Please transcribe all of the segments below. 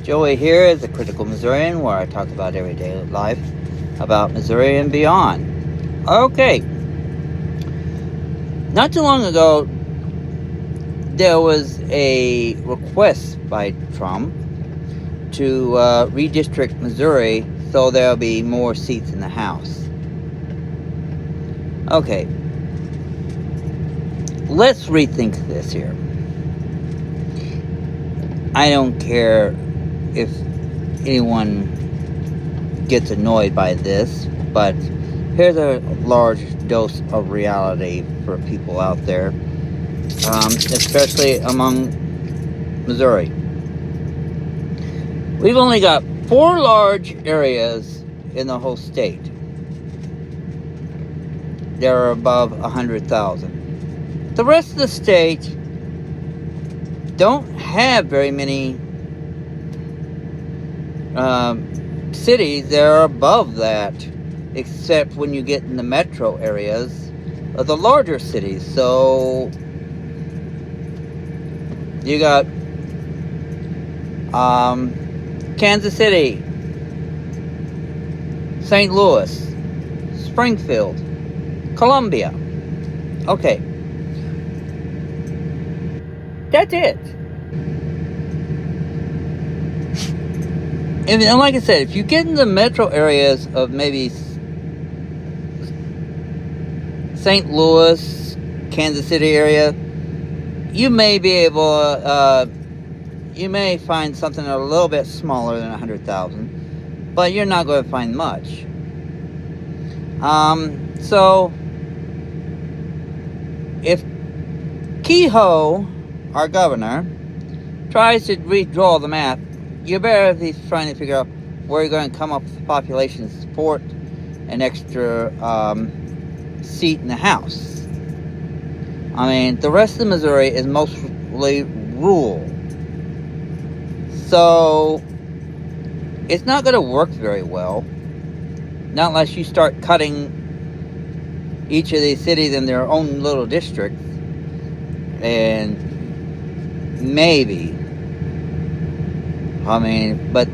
Joey here is a Critical Missourian, where I talk about everyday life, about Missouri and beyond. Okay, not too long ago, there was a request by Trump to redistrict Missouri so there'll be more seats in the House. Okay, let's rethink this here. I don't care if anyone gets annoyed by this, but here's a large dose of reality for people out there, especially among Missouri. We've only got 4 large areas in the whole state that are above 100,000. The rest of the state don't have very many cities that are above that, except when you get in the metro areas of the larger cities. So you got Kansas City, St. Louis, Springfield, Columbia. Okay, that's it. And like I said, if you get in the metro areas of maybe St. Louis, Kansas City area, you may be able, you may find something a little bit smaller than 100,000, but you're not going to find much. So if Kehoe, our governor, tries to redraw the map, you better be trying to figure out where you're going to come up with the population to support an extra seat in the House. I mean, the rest of Missouri is mostly rural, so it's not going to work very well, not unless you start cutting each of these cities in their own little districts, and maybe, I mean, but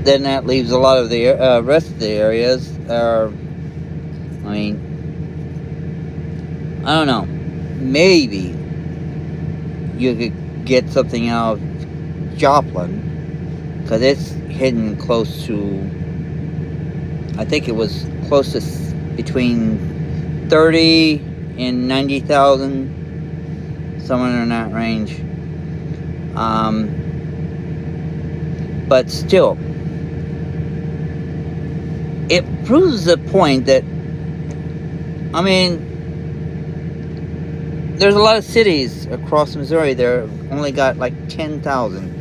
then that leaves a lot of the rest of the areas I mean, I don't know, maybe you could get something out of Joplin, because it's hidden close to, I think it was close to between 30 and 90,000, somewhere in that range. But still, it proves the point that, I mean, there's a lot of cities across Missouri that only got like 10,000,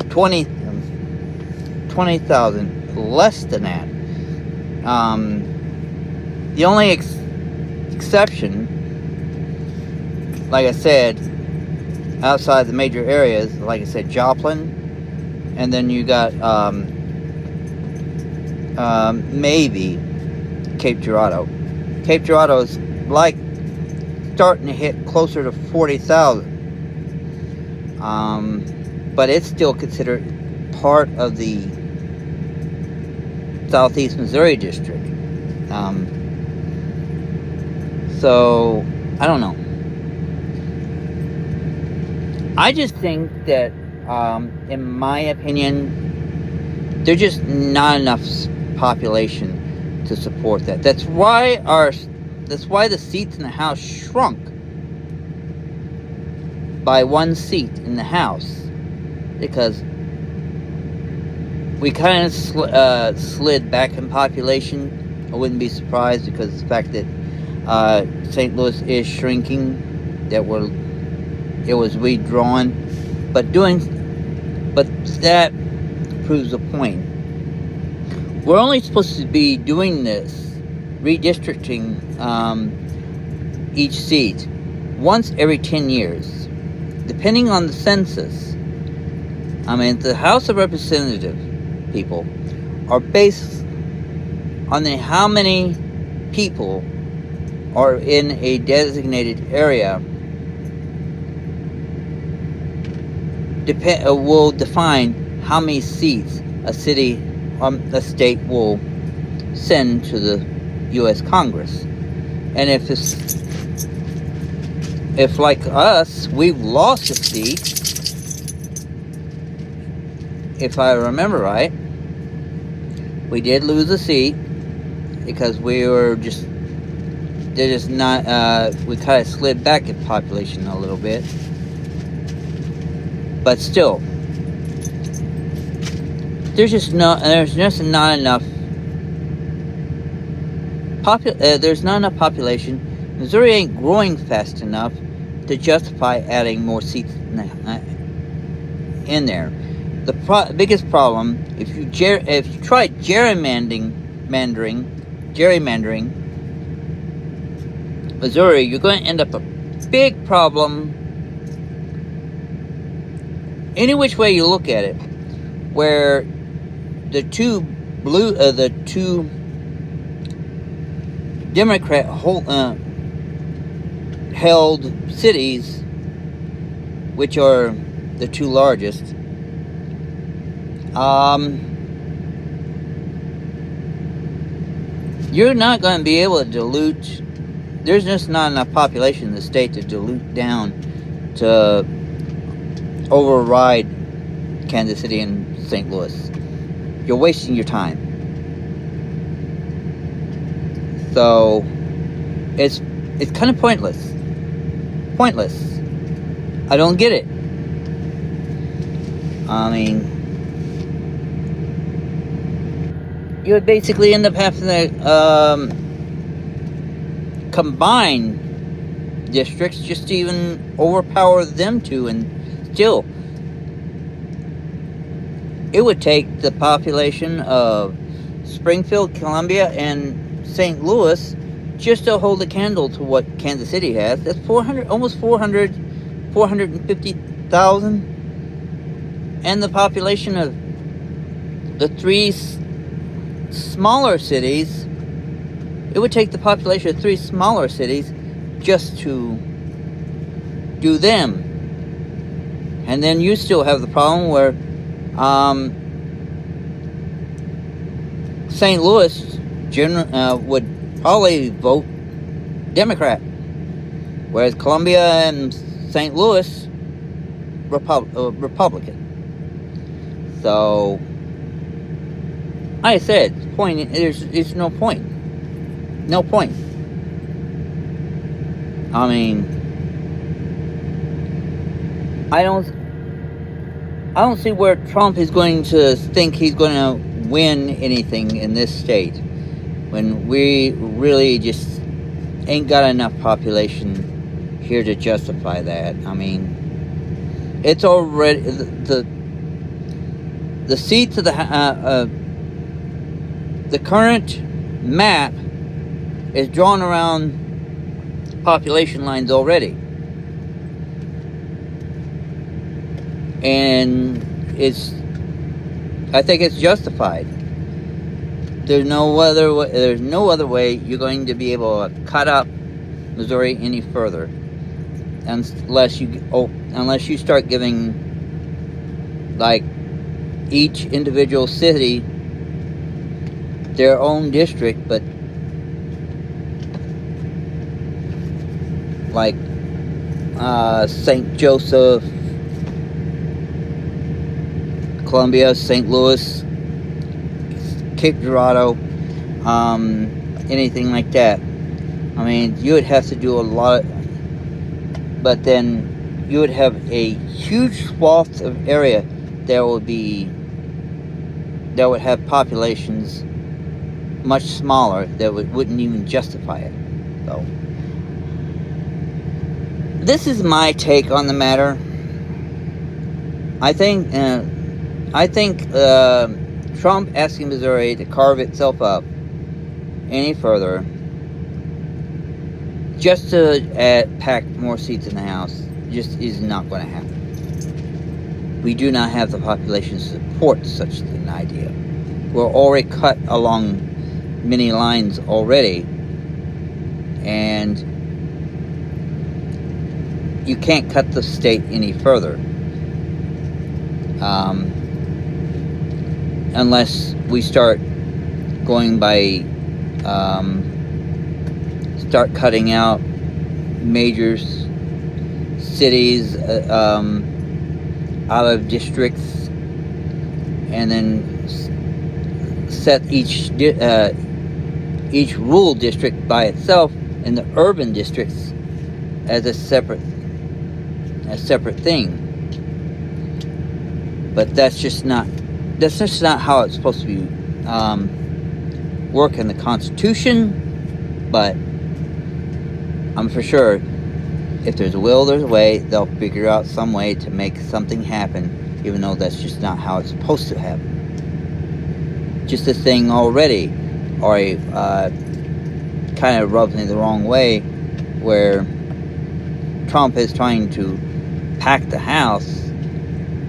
20,000, less than that. The only exception, like I said, outside the major areas, like I said, Joplin, and then you got maybe Cape Girardeau. Cape Girardeau's like starting to hit closer to 40,000, but it's still considered part of the Southeast Missouri district. So I don't know. I just think that, in my opinion, there's just not enough population to support that. That's why the seats in the House shrunk by 1 seat in the House, because we kind of slid back in population. I wouldn't be surprised, because of the fact that St. Louis is shrinking, that it was redrawn, but that proves the point. We're only supposed to be doing this, redistricting each seat, once every 10 years, depending on the census. I mean, the House of Representatives people are based on how many people are in a designated area will define how many seats a city, a state will send to the U.S. Congress. And if like us, we've lost a seat, if I remember right, we did lose a seat because we were they're just not, we kind of slid back in population a little bit. But still, there's just not enough there's not enough population. Missouri ain't growing fast enough to justify adding more seats in there. The biggest problem, if you try gerrymandering Missouri, you're going to end up a big problem any which way you look at it, where the two Democrat held cities, which are the two largest, you're not going to be able to dilute. There's just not enough population in the state to dilute down to override Kansas City and St. Louis. You're wasting your time. So it's kind of pointless. I don't get it. I mean, you would basically end up having to combine districts just to even overpower them two, and still it would take the population of Springfield, Columbia, and St. Louis just to hold a candle to what Kansas City has. That's 450,000. And the population of the three smaller cities, it would take the population of three smaller cities just to do them. And then you still have the problem where St. Louis would probably vote Democrat, whereas Columbia and St. Louis Republican. So, like I said, there's no point. No point. I mean, I don't see where Trump is going to think he's going to win anything in this state when we really just ain't got enough population here to justify that. I mean, it's already the seats of the current map is drawn around population lines already, and I think it's justified. There's no other way you're going to be able to cut up Missouri any further, unless you start giving, like, each individual city their own district, but like St. Joseph, Columbia, St. Louis, Cape Girardeau, anything like that. I mean, you would have to do a lot, but then you would have a huge swath of area that would have populations much smaller that wouldn't even justify it. So, this is my take on the matter. I think Trump asking Missouri to carve itself up any further just to pack more seats in the House just is not going to happen. We do not have the population to support such an idea. We're already cut along many lines already, and you can't cut the state any further. Unless we start going by, start cutting out major cities out of districts, and then set each rural district by itself, and the urban districts as a separate thing. But that's just not how it's supposed to be work in the Constitution. But I'm for sure, if there's a will, there's a way. They'll figure out some way to make something happen, even though that's just not how it's supposed to happen. Just a thing already, or kind of rubs me the wrong way, where Trump is trying to pack the House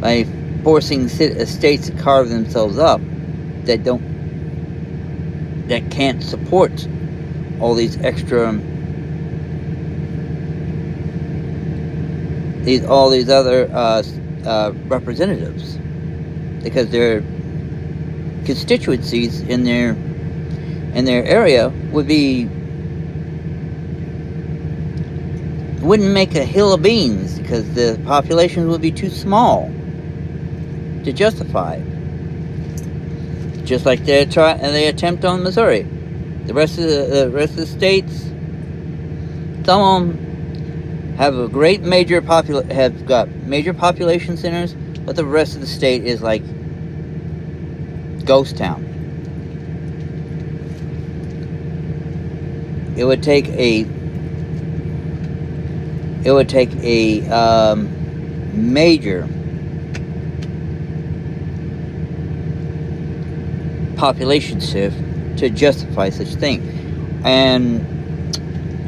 by forcing states to carve themselves up that can't support all these extra, all these other representatives, because their constituencies in their area wouldn't make a hill of beans, because the population would be too small to justify. Just like they attempt on Missouri. The rest of the states, some of them have a great have got major population centers, but the rest of the state is like ghost town. It would take a major population shift to justify such thing. And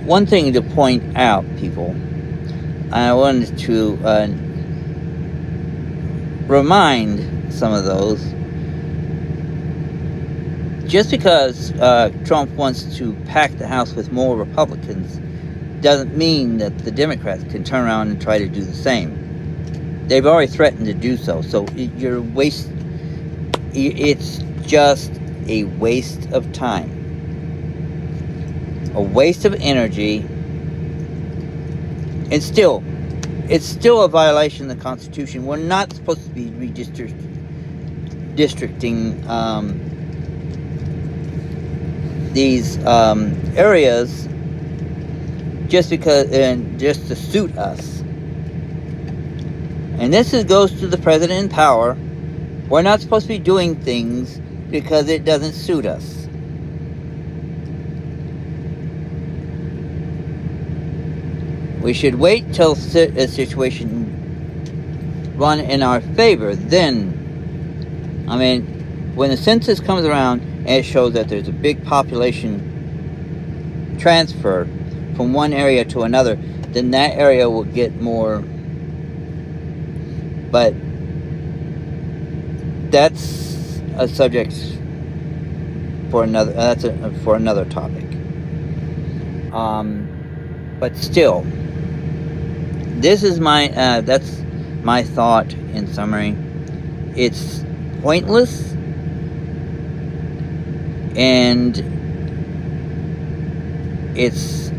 one thing to point out, people, I wanted to remind some of those. Just because Trump wants to pack the House with more Republicans doesn't mean that the Democrats can turn around and try to do the same. They've already threatened to do so. So it's just a waste of time, a waste of energy, and it's still a violation of the Constitution. We're not supposed to be redistricting these areas just to suit us. And this goes to the president in power. We're not supposed to be doing things because it doesn't suit us. We should wait till a situation run in our favor. Then, when the census comes around and it shows that there's a big population transfer from one area to another, then that area will get more. But that's a subject for another. For another topic. But still, this is that's my thought in summary. It's pointless, and it's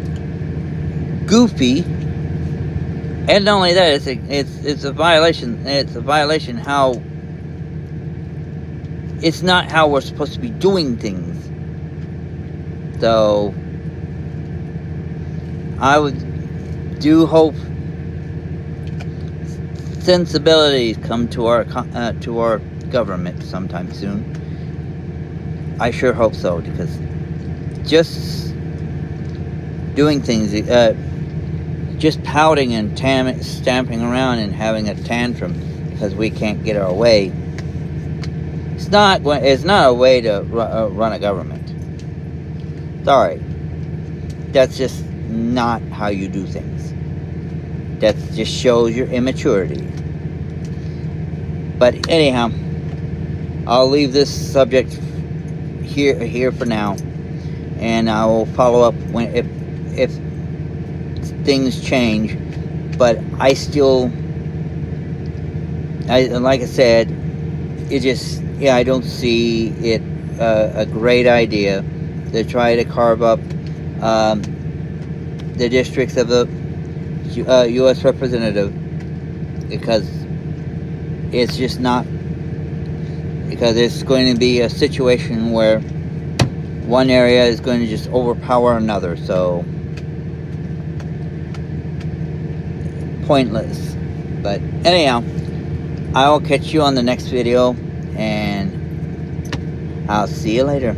goofy, and not only that, it's a violation. It's a violation how. It's not how we're supposed to be doing things. So I do hope sensibilities come to our government sometime soon. I sure hope so, because just doing things, just pouting and stamping around and having a tantrum because we can't get our way. It's not a way to run a government. Sorry. That's just not how you do things. That just shows your immaturity. But anyhow, I'll leave this subject here for now, and I will follow up if things change. But I still like I said, it just, yeah, I don't see it a great idea to try to carve up the districts of the U.S. representative, because it's just not, because it's going to be a situation where one area is going to just overpower another, so pointless. But anyhow, I will catch you on the next video, and I'll see you later.